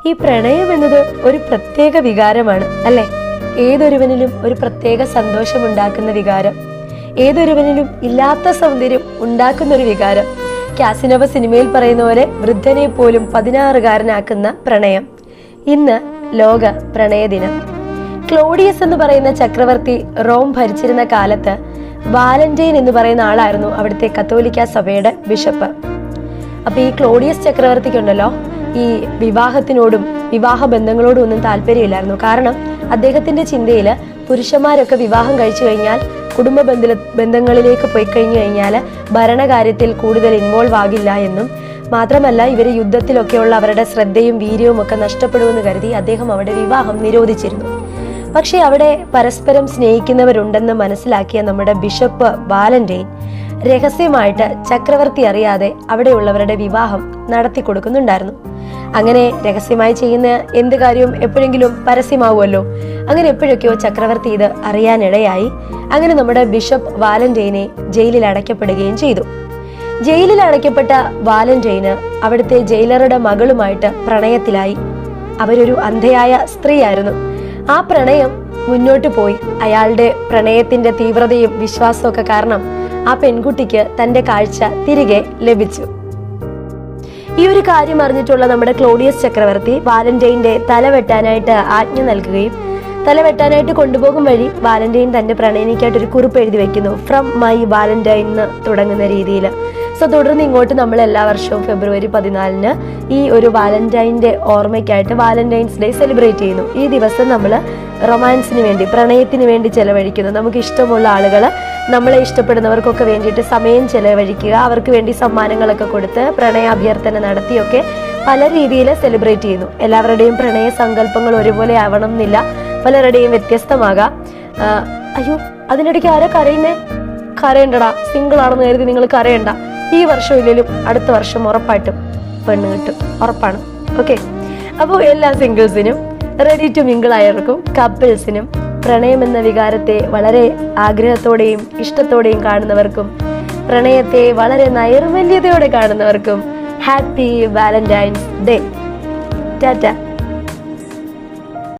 ഈ പ്രണയം എന്നത് ഒരു പ്രത്യേക വികാരമാണ് അല്ലെ? ഏതൊരുവനിലും ഒരു പ്രത്യേക സന്തോഷമുണ്ടാക്കുന്ന വികാരം, ഏതൊരുവനിലും ഇല്ലാത്ത സൗന്ദര്യം ഉണ്ടാക്കുന്ന ഒരു വികാരം. കാസിനോവ സിനിമയിൽ പറയുന്ന പോലെ വൃദ്ധനെ പോലും 16-കാരനാക്കുന്ന പ്രണയം. ഇന്ന് ലോക പ്രണയ ദിനം. ക്ലോഡിയസ് എന്ന് പറയുന്ന ചക്രവർത്തി റോം ഭരിച്ചിരുന്ന കാലത്ത് വാലന്റൈൻ എന്ന് പറയുന്ന ആളായിരുന്നു അവിടുത്തെ കത്തോലിക്ക സഭയുടെ ബിഷപ്പ്. അപ്പൊ ഈ ക്ലോഡിയസ് ചക്രവർത്തിക്കുണ്ടല്ലോ ഈ വിവാഹത്തിനോടും വിവാഹ ബന്ധങ്ങളോടും ഒന്നും താല്പര്യമില്ലായിരുന്നു. കാരണം അദ്ദേഹത്തിന്റെ ചിന്തയില് പുരുഷന്മാരൊക്കെ വിവാഹം കഴിച്ചു കഴിഞ്ഞാൽ കുടുംബ ബന്ധങ്ങളിലേക്ക് പോയി കഴിഞ്ഞു കഴിഞ്ഞാൽ ഭരണകാര്യത്തിൽ കൂടുതൽ ഇൻവോൾവ് ആകില്ല എന്നും, മാത്രമല്ല ഇവര് യുദ്ധത്തിലൊക്കെയുള്ള അവരുടെ ശ്രദ്ധയും വീര്യവും ഒക്കെ നഷ്ടപ്പെടുമെന്ന് കരുതി അദ്ദേഹം അവിടെ വിവാഹം നിരോധിച്ചിരുന്നു. പക്ഷെ അവിടെ പരസ്പരം സ്നേഹിക്കുന്നവരുണ്ടെന്ന് മനസ്സിലാക്കിയ നമ്മുടെ ബിഷപ്പ് വാലന്റൈൻ രഹസ്യമായിട്ട് ചക്രവർത്തി അറിയാതെ അവിടെയുള്ളവരുടെ വിവാഹം നടത്തി കൊടുക്കുന്നുണ്ടായിരുന്നു. അങ്ങനെ രഹസ്യമായി ചെയ്യുന്ന എന്ത് കാര്യവും എപ്പോഴെങ്കിലും പരസ്യമാവുമല്ലോ. അങ്ങനെ എപ്പോഴൊക്കെയോ ചക്രവർത്തി ഇത് അറിയാനിടയായി. അങ്ങനെ നമ്മുടെ ബിഷപ്പ് വാലന്റൈനെ ജയിലിൽ അടയ്ക്കപ്പെടുകയും ചെയ്തു. ജയിലിൽ അടയ്ക്കപ്പെട്ട വാലന്റൈന് അവിടുത്തെ ജയിലറുടെ മകളുമായിട്ട് പ്രണയത്തിലായി. അവരൊരു അന്ധയായ സ്ത്രീയായിരുന്നു. ആ പ്രണയം മുന്നോട്ട് പോയി. അയാളുടെ പ്രണയത്തിന്റെ തീവ്രതയും വിശ്വാസവും ഒക്കെ കാരണം ആ പെൺകുട്ടിക്ക് തന്റെ കാഴ്ച തിരികെ ലഭിച്ചു. ഈ ഒരു കാര്യം അറിഞ്ഞിട്ടുള്ള നമ്മുടെ ക്ലോഡിയസ് ചക്രവർത്തി വാലന്റൈന്റെ തല വെട്ടാനായിട്ട് ആജ്ഞ നൽകുകയും തല കൊണ്ടുപോകും വഴി വാലന്റൈൻ തന്റെ പ്രണയിനിക്കായിട്ട് ഒരു കുറിപ്പ് എഴുതി വെക്കുന്നു, ഫ്രം മൈ വാലന്റൈൻ എന്ന് തുടങ്ങുന്ന രീതിയിൽ. സോ തുടർന്ന് ഇങ്ങോട്ട് നമ്മൾ എല്ലാ വർഷവും ഫെബ്രുവരി 14 ഈ ഒരു വാലന്റൈൻ്റെ ഓർമ്മയ്ക്കായിട്ട് വാലന്റൈൻസ് ഡേ സെലിബ്രേറ്റ് ചെയ്യുന്നു. ഈ ദിവസം നമ്മൾ റൊമാൻസിന് വേണ്ടി, പ്രണയത്തിന് വേണ്ടി ചെലവഴിക്കുന്നു. നമുക്ക് ഇഷ്ടമുള്ള ആളുകൾ, നമ്മളെ ഇഷ്ടപ്പെടുന്നവർക്കൊക്കെ വേണ്ടിയിട്ട് സമയം ചെലവഴിക്കുക, അവർക്ക് വേണ്ടി സമ്മാനങ്ങളൊക്കെ കൊടുത്ത് പ്രണയാഭ്യർത്ഥന നടത്തിയൊക്കെ പല രീതിയിൽ സെലിബ്രേറ്റ് ചെയ്യുന്നു. എല്ലാവരുടെയും പ്രണയ സങ്കല്പങ്ങൾ ഒരുപോലെ ആവണം എന്നില്ല, പലരുടെയും വ്യത്യസ്തമാകാം. അയ്യോ, അതിനിടയ്ക്ക് ആരാ കരയുന്നേ? കരയണ്ടടാ, സിംഗിൾ ആണെന്ന് കരുതി നിങ്ങൾ കരയണ്ട. ഈ വർഷം ഇല്ലെങ്കിലും അടുത്ത വർഷം ഉറപ്പായിട്ടും പെണ്ണ് കിട്ടും, ഉറപ്പാണ്. ഓക്കെ, അപ്പോൾ എല്ലാ സിംഗിൾസിനും, റെഡി ടു മിങ്കിൾ ആയവർക്കും, കപ്പിൾസിനും, പ്രണയം എന്ന വികാരത്തെ വളരെ ആഗ്രഹത്തോടെയും ഇഷ്ടത്തോടെയും കാണുന്നവർക്കും, പ്രണയത്തെ വളരെ നൈർമല്യതയോടെ കാണുന്നവർക്കും ഹാപ്പി വാലന്റൈൻസ് ഡേ. ടാറ്റ.